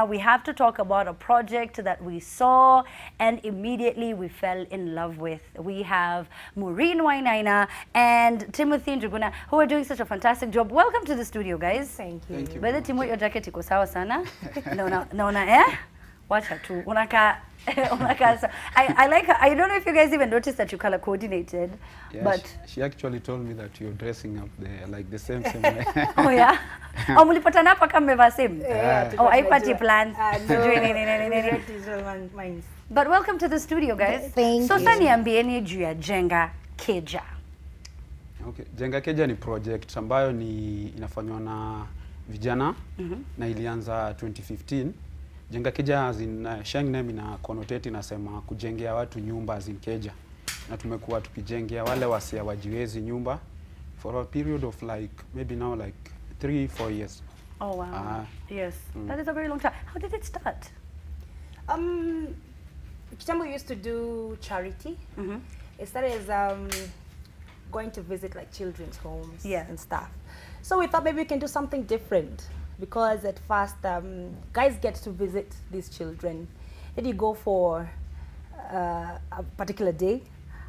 Naina, we have to talk about a project that we saw and immediately we fell in love with. We have Maureen Wainaina and Timothy Njuguna, who are doing such a fantastic job. Welcome to the studio, guys. Thank you. Thank you. By the time, your jacket iko sawa sana. Naona eh? Wacha tu. Unaka I like her. I don't know if you guys even noticed that you color coordinated. Yeah, but she actually told me that you're dressing up there like the same way. Oh yeah? Oh, mulipatana hapa kama mmevaa same? Yeah. Oh, haipati plans. No. But welcome to the studio, guys. Thank so you. sasa niambieni juu ya Jenga Keja. Okay, Jenga Keja ni project ambayo inafanywa na vijana na ilianza 2015. Jenga Keja as in Sheng name ina connotate inasema kujengea watu nyumba as in keja. Na tumekuwa tukijengea wale wasia wajiwezi nyumba for a period of like maybe now like 3-4 years. Oh wow. Yes. That is a very long time. How did it start? Kitambo used to do charity. It started as going to visit like children's homes and stuff. So we thought maybe we can do something different because at first guys get to visit these children. Then you go for a particular day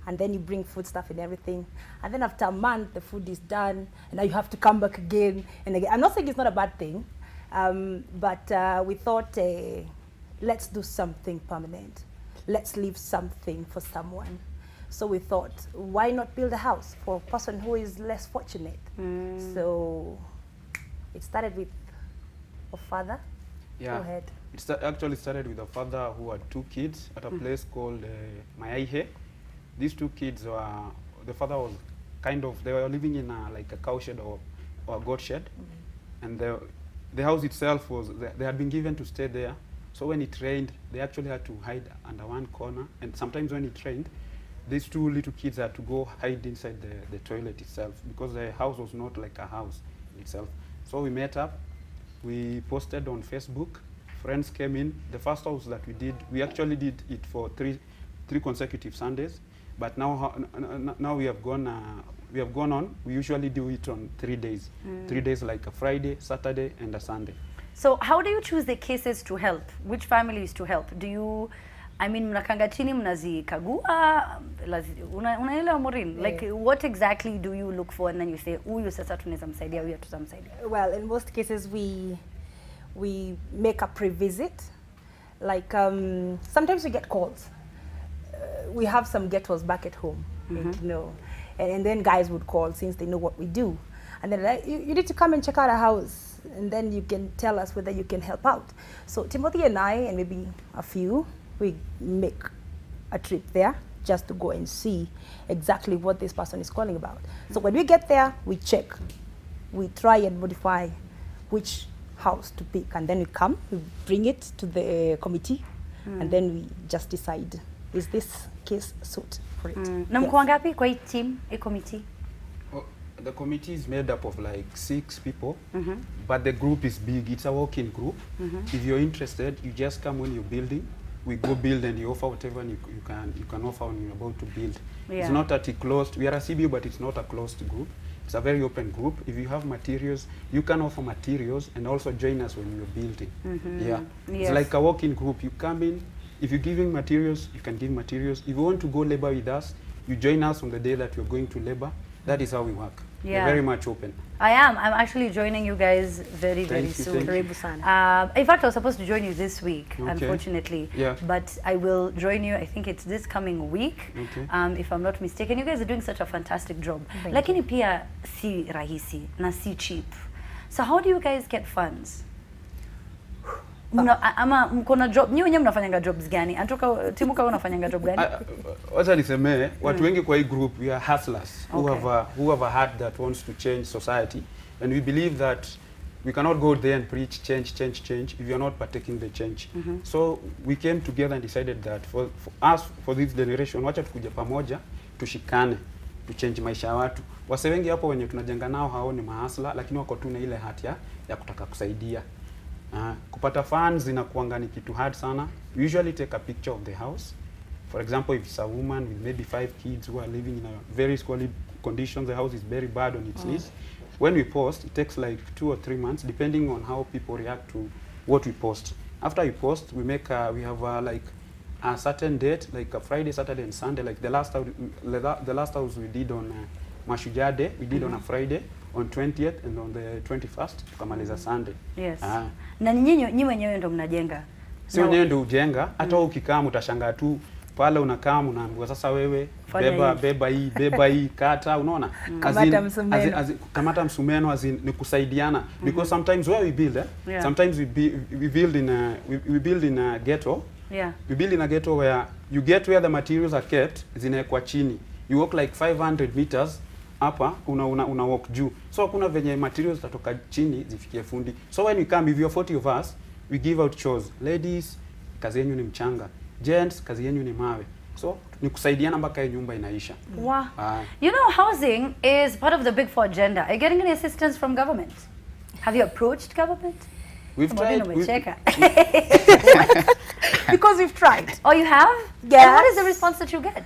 and then you bring food stuff and everything. And then after a month the food is done and now you have to come back again and again. I'm not saying it's not a bad thing, but we thought let's do something permanent. Let's leave something for someone. So we thought, why not build a house for a person who is less fortunate? So it started with a father. Yeah. Go ahead. It actually started with a father who had 2 kids at a place called Mayaihe. These 2 kids were, the father was kind of, they were living in like a cow shed or a goat shed. And the house itself was, they had been given to stay there. So when it rained, they actually had to hide under one corner. And sometimes when it rained, these 2 little kids had to go hide inside the toilet itself because the house was not like a house in itself. So we met up, we posted on Facebook, friends came in. The first house that we did, we actually did it for three consecutive Sundays. But now we have gone on. We usually do it on 3 days. 3 days like a Friday, Saturday, and a Sunday. So how do you choose the cases to help? Which families to help? Do you, I mean, mnakanga chini mnazikagua, unaelewa Maureen? Like what exactly do you look for and then you say, huyu sasa tunaweza msaidia, huyu tutamsaidia? Well, in most cases we make a pre-visit. Like sometimes we get calls. We have some ghettos back at home, you know, and then guys would call since they know what we do. And then like, you need to come and check out our house. And then you can tell us whether you can help out. So Timothy and I, and maybe a few, we make a trip there just to go and see exactly what this person is calling about. So when we get there, we check. We try and modify which house to pick. And then we come, we bring it to the committee, and then we just decide, is this case suit for it? Na mko ngapi kwa hii team, hii committee? The committee is made up of like 6 people, but the group is big. It's a walk-in group. If you're interested, you just come when you're building. We go build and you offer whatever you can offer when you're about to build. It's not that it's closed. We are a CBU, but it's not a closed group. It's a very open group. If you have materials, you can offer materials and also join us when you're building. It's like a walk-in group. You come in. If you're giving materials, you can give materials. If you want to go labor with us, you join us on the day that you're going to labor. That is how we work. We're very much open. I'm actually joining you guys very soon. In fact, I was supposed to join you this week, unfortunately. But I will join you, I think it's this coming week, if I'm not mistaken. You guys are doing such a fantastic job. Lakini pia si rahisi, na si cheap. So how do you guys get funds? Ama mkona job, nyi wenyewe mnafanyanga jobs gani? Antoka Timuka unafanyanga job gani? Wacha niseme, watu wengi kwa hii group, we are hustlers who have a heart that wants to change society. And we believe that we cannot go there and preach change if you're not partaking the change. So we came together and decided that for us, for this generation, wacha tukuje pamoja, tushikane, to change maisha ya watu. Wase wengi hapo wenye tunajenga nao hao ni mahasla, lakini wako tu na ile hati ya kutaka kusaidia. Kupata funds inakuanga ni kitu hard sana. We usually take a picture of the house. For example, if it's a woman with maybe 5 kids who are living in a very squalid conditions, the house is very bad on its knees. When we post, it takes like 2 or 3 months, depending on how people react to what we post. After we post, we make we have like a certain date, like a Friday, Saturday, and Sunday. Like the last house we did on Mashujaa Day, we did on a Friday, on 20th, and on the 21st tukamaliza Sunday. Yes. Na nyinyi wenyewe ndo mnajenga. Sio wenyewe ndo ujenga, hata ukikaa utashangaa tu pale unakaa unaambiwa sasa wewe beba hii kata, unaona? Kamata msumeno ni kusaidiana, because sometimes where we build sometimes we build in a ghetto. Yeah. We build in a ghetto where you get where the materials are kept zinawekwa chini. You walk like 500 meters hapa una walk juu. So kuna venye materials tatoka chini zifikie fundi. So when we come, if you are 40 of us, we give out chores. Ladies, kazi yenu ni mchanga. Gents, kazi yenu ni mawe. So ni kusaidiana mpaka nyumba inaisha. Wow. You know, housing is part of the Big Four agenda. Are you getting any assistance from government? Have you approached government? We've tried. Because we've tried. Oh, you have? Yeah. And what is the response that you get?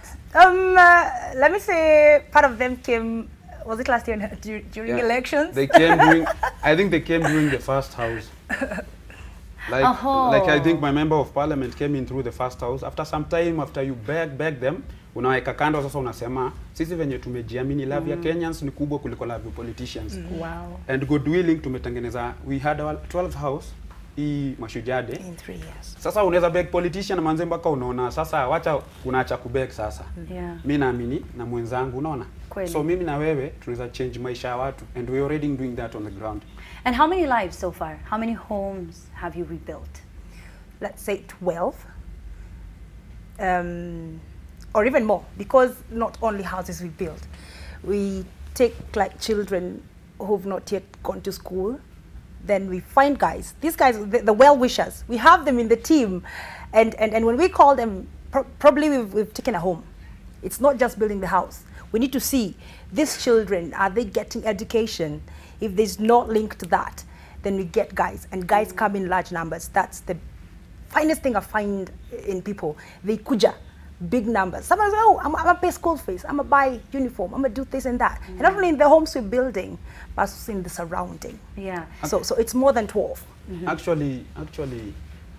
Let me say, part of them came, was it last year during elections? They came during, I think they came during the first house. Like I think my member of parliament came in through the first house. After some time, after you beg them, unaweka kando sasa unasema sisi venye tumejiamini, love ya Kenyans ni kubwa kuliko love ya politicians. Wow. And God willing tumetengeneza, we had our 12th house hii Mashujaa Day in 3 years. Sasa unaweza beg politician manze mpaka unaona sasa wacha unaacha kubeg sasa. Yeah. Mimi naamini na mwenzangu unaona. So mimi na wewe tunaweza change maisha ya watu, and we already doing that on the ground. And how many lives so far? How many homes have you rebuilt? Let's say 12. Or even more, because not only houses we build. We take like children who've not yet gone to school. Then we find guys, these guys, the well-wishers, we have them in the team. And when we call them, probably we've taken a home. It's not just building the house. We need to see, these children, are they getting education? If there's not link to that, then we get guys. And guys come in large numbers. That's the finest thing I find in people. They kuja, big numbers. Someone says, oh, I'm going to pay school fees, I'm going to buy uniform, I'm going to do this and that. And not only in the homes we're building, but also in the surrounding. Yeah. So it's more than 12. Actually,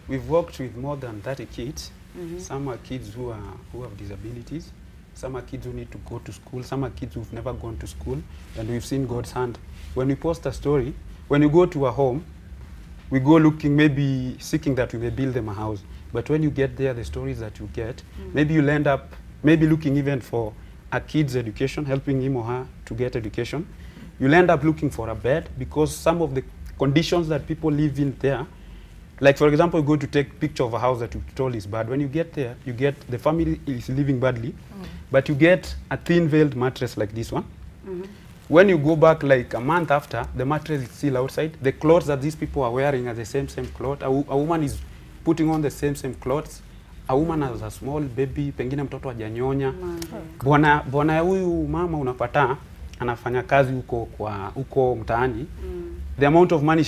we've worked with more than 30 kids. Some are kids who have disabilities. Some are kids who need to go to school. Some are kids who've never gone to school. And we've seen God's hand. When we post a story, when you go to a home, we go looking, maybe seeking that we may build them a house. But when you get there, the stories that you get, maybe you'll end up maybe looking even for a kid's education, helping him or her to get education. You'll end up looking for a bed, because some of the conditions that people live in there, like for example, you go to take picture of a house that you told is bad. When you get there, you get the family is living badly, but you get a thin-veiled mattress like this one. When you go back like a month after, the mattress is still outside. The clothes that these people are wearing are the same clothes. A woman is putting on the same clothes. A woman has a small baby, pengine mtoto hajanyonya. Bwana huyu mama unapata anafanya kazi huko mtaani. The amount of money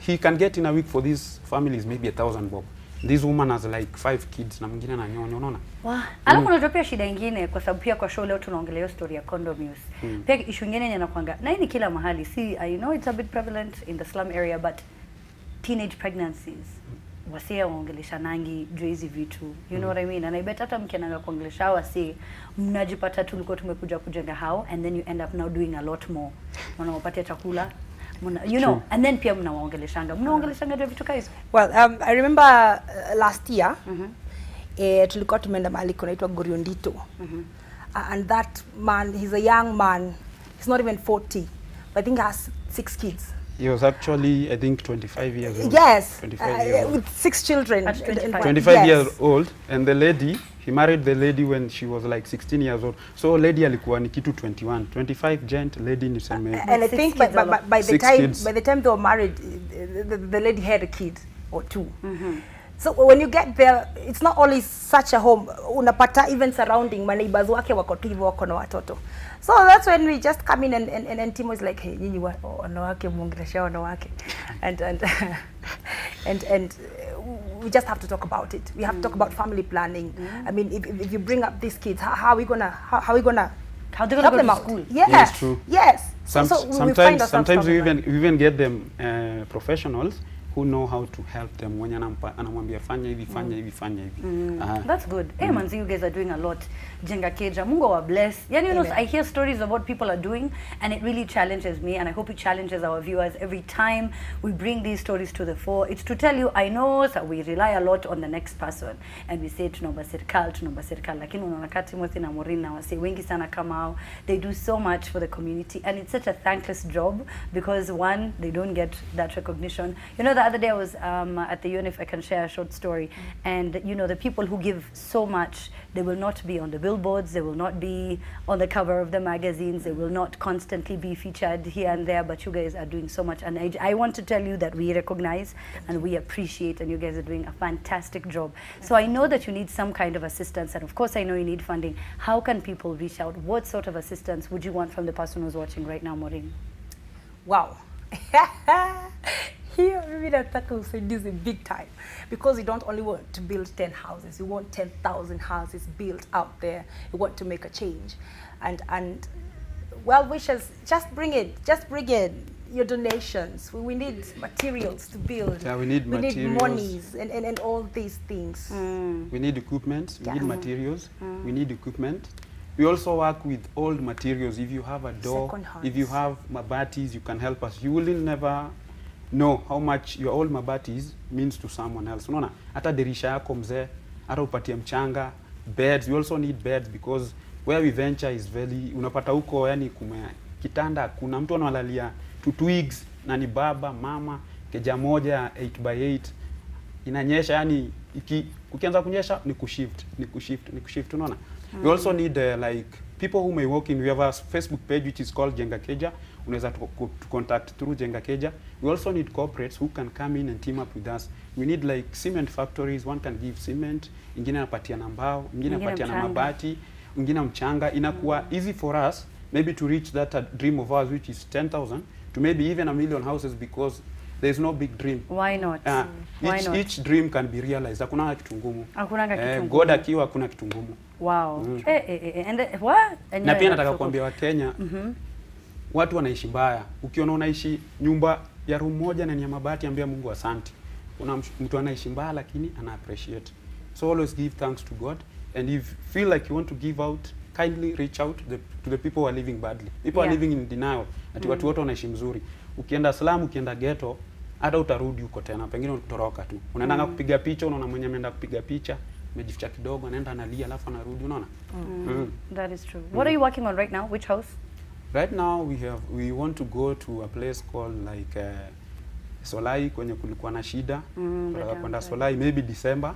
he can get in a week for this family is maybe 1,000 bob. This woman has like 5 kids na mwingine ananyonya, unaona? Wow. Alafu unatopia shida nyingine, kwa sababu pia kwa show leo tunaongelea story ya condom use. Pia issue nyingine inakwanga na hii ni kila mahali. See, I know it's a bit prevalent in the slum area, but teenage pregnancies. Wasee waongelesha nangi juu hizi vitu. You know what I mean? And I bet hata mkiananga kuongelesha wasee mnajipata tulikuwa tumekuja kujenga hao, and then you end up now doing a lot more. Mnawapatia chakula. You know, and then pia mnawaongeleshanga juu vitu kaizo. Well, I remember last year, tulikuwa tumeenda mahali kunaitwa Goriondito. And that man, he's a young man. He's not even 40, but I think he has 6 kids. He was actually, I think, 25 years old. Yes, 25 years old. with 6 children. 25 years old, and the lady, he married the lady when she was like 16 years old. So lady alikuwa ni kitu 21, 25 gent, lady ni same. And I think by the time they were married, the lady had a kid or 2. So when you get there, it's not only such a home. Unapata even surrounding, my neighbors wake wako tu hivyo wako na watoto. So that's when we just come in and Tim was like, hey, nyinyi wanawake muongelesha wanawake, and we just have to talk about it. We have to talk about family planning. I mean, if you bring up these kids, how are we gonna help them out? School? Yeah, yes, true. Yes. Sometimes we even get them professionals who know how to help them when anamwambia fanya hivi, fanya hivi, fanya hivi. That's good. Hey, manzi, you guys are doing a lot. Jenga Keja, Mungu wa bless. Yani, you know, I hear stories of what people are doing, and it really challenges me, and I hope it challenges our viewers every time we bring these stories to the fore. It's to tell you, I know that we rely a lot on the next person, and we say tunaomba serikali, lakini unaona Timothy na Maureen na wase wengi sana kama hao, they do so much for the community, and it's such a thankless job because one, they don't get that recognition. You know, the other day I was at the UN, if I can share a short story, and you know, the people who give so much, they will not be on the billboards, they will not be on the cover of the magazines, they will not constantly be featured here and there, but you guys are doing so much, and I want to tell you that we recognize and we appreciate, and you guys are doing a fantastic job. So I know that you need some kind of assistance, and of course I know you need funding. How can people reach out? What sort of assistance would you want from the person who's watching right now, Maureen? Wow. Here, maybe that is big time, because you don't only want to build 10 houses, you want 10,000 houses built out there. You want to make a change, and well wishes. Just bring in your donations. We need materials to build. Yeah, we need monies and all these things. We need equipment. We need materials. We need equipment. We also work with old materials. If you have a door, if you have mabatis, you can help us. You will never know how much your old mabatis means to someone else. Unaona, hata dirisha yako mzee, hata upatie mchanga, beds. We also need beds because where we venture is very, unapata huko yani kitanda, kuna mtu analalia 2 twigs na ni baba, mama, keja moja 8x8. Inanyesha yani ukianza kunyesha ni kushift, unaona. We also need like people who may walk in. We have a Facebook page which is called Jenga Keja. Unaweza to contact through Jenga Keja. We also need corporates who can come in and team up with us. We need like cement factories. One can give cement, ingine anapatia na mbao, ingine anapatia na mabati, ingine mchanga. Inakuwa easy for us maybe to reach that dream of ours, which is 10,000 to maybe even 1 million houses, because there's no big dream. Why not? Why not? Each dream can be realized. Hakuna kitu ngumu. Hakuna kitu ngumu. God akiwa hakuna kitu ngumu. Wow. And what? Na pia nataka kuambia wa Kenya, watu wanaishi mbaya. Ukiona unaishi nyumba ya room moja na ni ya mabati, ambia Mungu asante. Kuna mtu anaishi mbaya lakini ana appreciate. So always give thanks to God, and if you feel like you want to give out, kindly reach out to the people who are living badly. People are living in denial. Ati watu wote wanaishi mzuri. Ukienda slum, ukienda ghetto, hata utarudi huko tena, pengine utoroka tu. Unaenda kupiga picha, unaona mwenye ameenda kupiga picha, amejificha kidogo, anaenda analia, alafu anarudi, unaona? That is true. What are you working on right now? Which house? Right now we want to go to a place called like Solai, kwenye kulikuwa na shida. Kwenda Solai maybe December.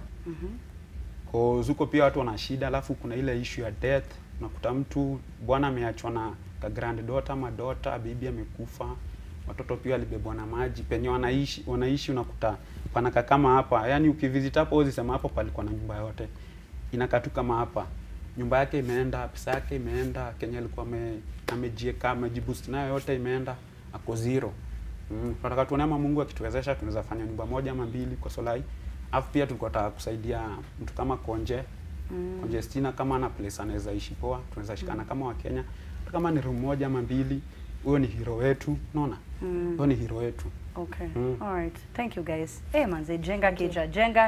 Cause huko pia watu wana shida, alafu kuna ile issue ya death. Unakuta mtu bwana ameachwa na grand daughter ama daughter, bibi amekufa, watoto pia walibebwa na maji, penye wanaishi unakuta panaka kama hapa. Yani ukivisit hapo uzisema hapo palikuwa na nyumba yote. Inakaa tu kama hapa. Nyumba yake imeenda, pesa yake imeenda, Kenya alikuwa amejieka, amejiboost nayo yote imeenda, ako zero. Tunataka tuone kama Mungu akituwezesha tunaweza fanya nyumba moja ama 2 kwa Solai. Alafu pia tulikuwa tunataka kusaidia mtu kama Konje. Konje Stina, kama ana place anaweza ishi poa, tunaweza shikana kama wa Kenya. Kama ni room moja ama 2, huyo ni hero wetu, unaona? Huyo ni hero wetu. Okay. All right. Thank you guys. Hey manze, Jenga Keja, Jenga